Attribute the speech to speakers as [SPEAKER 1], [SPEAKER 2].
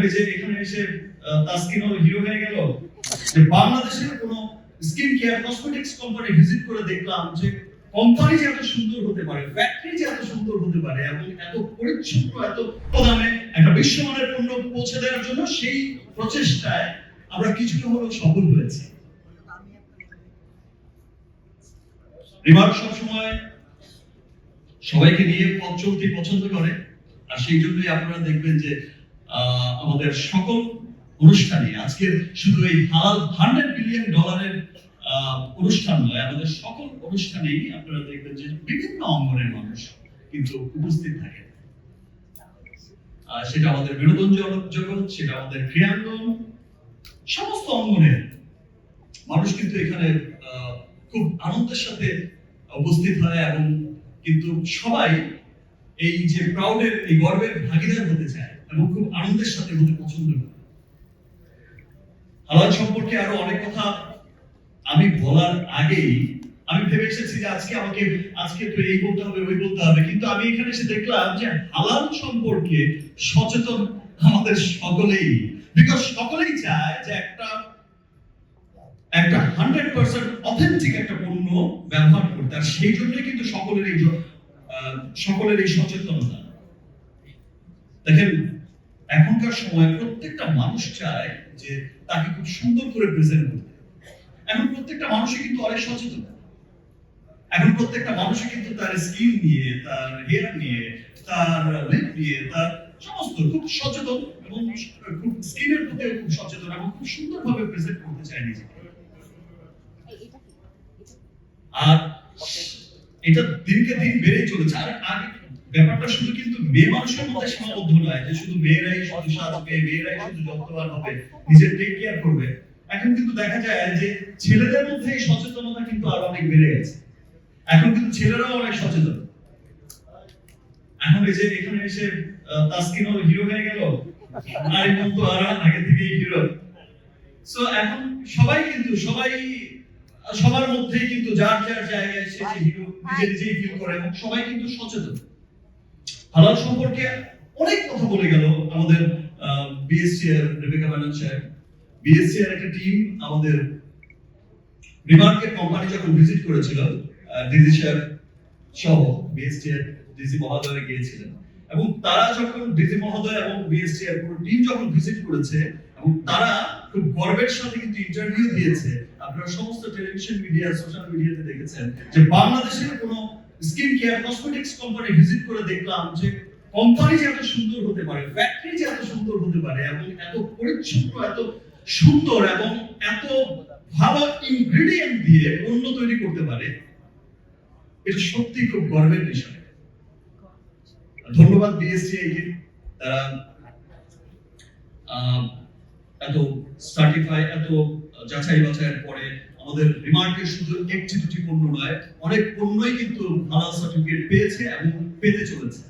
[SPEAKER 1] এই যে এখানে এসে তাসকিন হিরো হয়ে গেল যে বাংলাদেশের কোনো skin care cosmetics company visit করে দেখলাম যে কোম্পানি যে এত সুন্দর হতে পারে, ফ্যাক্টরি যে এত সুন্দর হতে পারে এবং এত পরিচ্ছন্ন, এত দামে একটা বিশ্বমানের পণ্য পৌঁছে দেওয়ার জন্য সেই প্রচেষ্টায় আমরা কিছুটা হলেও সফল হয়েছি। রিমার্ক সবসময় সবাইকে নিয়ে পথ চলতে পছন্দ করে, আর সেই জন্যই আপনারা দেখবেন যে আমাদের সকল অনুষ্ঠানে আজকে শুধু এই হালাল $100 বিলিয়ন অনুষ্ঠান নয়, আমাদের সকল অনুষ্ঠানেই আপনারা দেখবেন যে বিভিন্ন অঙ্গনের মানুষ কিন্তু উপস্থিত থাকে। সেটা আমাদের বিনোদন জগৎ, সেটা আমাদের ক্রীড়াঙ্গন, সমস্ত অঙ্গনের মানুষ কিন্তু এখানে খুব আনন্দের সাথে উপস্থিত হয় এবং কিন্তু সবাই এই যে প্রাউডের, এই গর্বের ভাগিদার হতে চায় এবং খুব আনন্দের সাথে হতে পছন্দ করে। হালাল সম্পর্কে আরো অনেক কথা আমি বলার আগেই আমি ভেবে এসেছি যে আজকে তো এই বলতে হবে, ওই বলতে হবে, কিন্তু আমি এখানে এসে দেখলাম যে হালাল সম্পর্কে সচেতন আমাদের সকলেই, বিকজ সকলেই চায় যে একটা 100% অথেন্টিক একটা পণ্য ব্যবহার করতে, আর সেই জন্যই কিন্তু সকলের এই সচেতনতা। দেখেন এখনকার সময় প্রত্যেকটা মানুষ চায় যে তাকে খুব সুন্দর করে প্রেজেন্ট করতে। এখন প্রত্যেকটা মানুষই কিন্তু অনেক সচেতন। এখন প্রত্যেকটা মানুষই কিন্তু তার স্কিন নিয়ে, তার হেয়ার নিয়ে, তার লিপ নিয়ে, তার সমস্ত খুব সচেতন এবং খুব স্কিনের প্রতি খুব সচেতন এবং খুব সুন্দরভাবে প্রেজেন্ট করতে চায় নিজেকে। আর এটা দিনকে দিন বেড়ে চলেছে। আর আগে ব্যাপারটা শুধু কিন্তু মেয়ে মানুষের মধ্যে সীমাবদ্ধ নয় যে শুধু মেয়েরাই শুধু সাজবে, মেয়েরাই শুধু যত্নবান হবে, নিজের টেক কেয়ার করবে। এখন কিন্তু দেখা যায় যে ছেলেদের মধ্যে এই সচেতনতা কিন্তু আরো অনেক বেড়ে গেছে। এখন কিন্তু ছেলেরাও অনেক সচেতন। এখন এই যে এখানে এসে তাসকিন হিরো হয়ে গেল, আর এমন তো আর আগে থেকেই হিরো। সো এখন সবার মধ্যেই কিন্তু যার যার জায়গায় সে হিরো নিজেই ফিল করে এবং সবাই কিন্তু সচেতন। হালাল সম্পর্কে অনেক কথা বলে গেল আমাদের বিএসসিআর রেবেকা বানন সাহেব। বিএসসিআর একটা টিম আমাদের রিমার্কের কোম্পানি যখন ভিজিট করেছিল, ডিজি সাহেব সহ বিএসসিআর ডিজি মহোদয় গিয়েছিলেন এবং তারা যখন ডিজি মহোদয় এবং বিএসসিআর পুরো টিম যখন ভিজিট করেছে এবং তারা খুব গর্বের সাথে কিন্তু ইন্টারভিউ দিয়েছে। আপনারা সমস্ত টেলিভিশন মিডিয়া, সোশ্যাল মিডিয়াতে দেখেছেন যে বাংলাদেশের কোনো skin care cosmetics company visit করে দেখলাম যে কোম্পানি যে এত সুন্দর হতে পারে, ফ্যাক্টরি যে এত সুন্দর হতে পারে এবং এত পরিচ্ছন্ন, এত সুন্দর এবং এত ভালো ইনগ্রেডিয়েন্ট দিয়ে পণ্য তৈরি করতে পারে, এটা সত্যি খুব গর্বের বিষয়। ধন্যবাদ বিএসসিআই কে, তারা এত সার্টিফাই, এত যাচাই বাছাইয়ের পরে আমাদের রিমার্কের শুধু একটি দুটি পণ্য নয়, অনেক পণ্যই কিন্তু হালাল সার্টিফিকেট পেয়েছে এবং পেতে চলেছে।